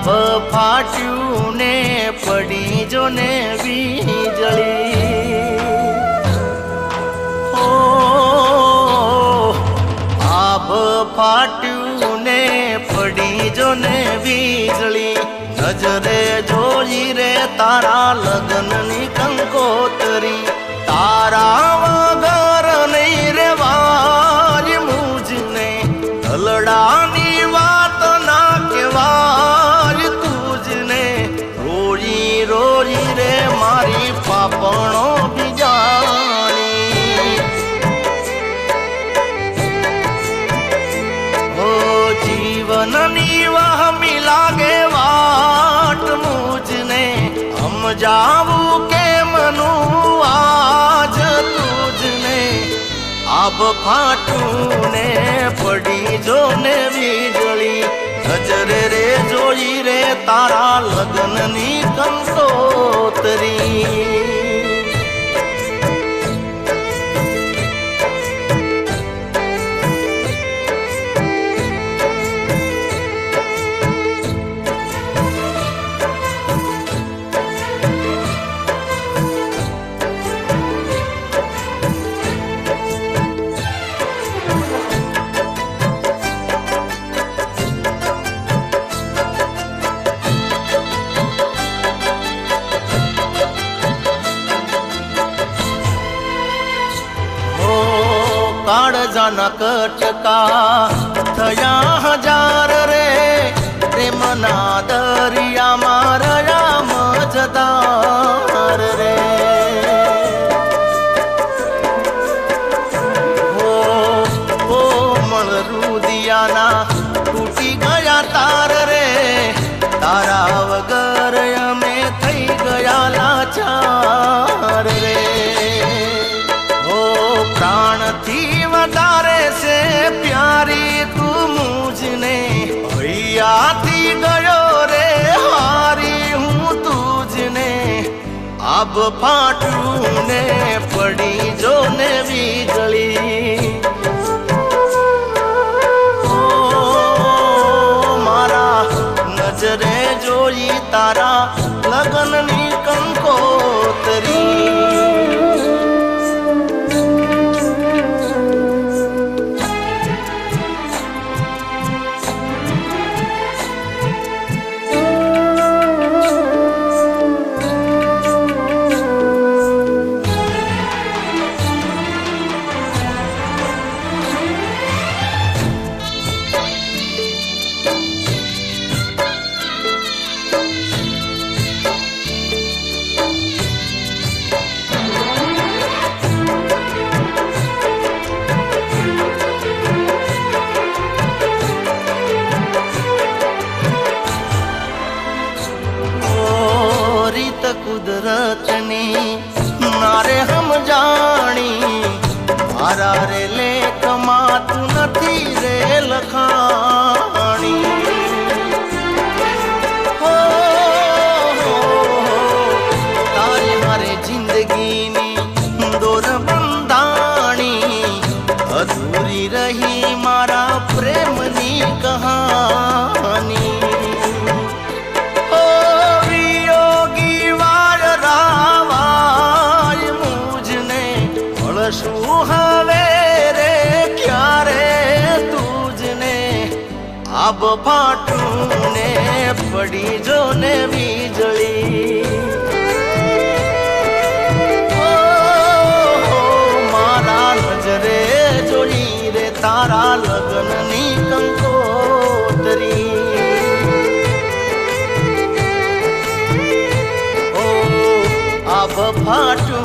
આભ ફાટ્યું ને પડી જો ને વીજળી ઓ આભ ફાટ્યું ને પડી જો ને વીજળી નજરે જોઈ રે તારા લગ્નની કંકોતરી તારા વગર નહીં રેવાય મુજને ઢલડાની વાત ના કહેવાય તુજને રોઈ રોઈ રે મારી પાપણો બીજાણી ઓ જીવનની વહમી લાગે વાટ મુજને સમજાવું કે મનું આજ તુજને આભ ફાટું ને પડી જો ને વીજળી નજરે રે જોઈ રે તારા લગ્નની કંકોતરી કાળજાના કટકા થયા હજાર રે પ્રેમના દરિયામાં રહ્યા મજદાર રે હો મળરુદિયાના તૂટી ગયા તાર રે તારા વગર અમે થઈ ગયા લાચાર રે પ્રાણથી વધારે છે પ્યારી તું મુજને ભૈયાથી ગયો રે હારી હું તુજને આભ ફાટું ને પડી જો ને વીજળી ઓ મારા નજરે જોઈ તારા લગ્નની કંકોતરી કુદરતની નારે હમ જાણી મારા રે લેખમાં તું નથી રે લખાણી હો તારી મારે જિંદગીની દોર બંધાણી અધૂરી રહી મારા પ્રેમની કહાની શું હવે રે ક્યારે તુજને આભ ફાટું ને પડી જો ને વીજળી મારા નજરે જોઈ રે તારા લગ્નની કંકોતરી આભ ફાટું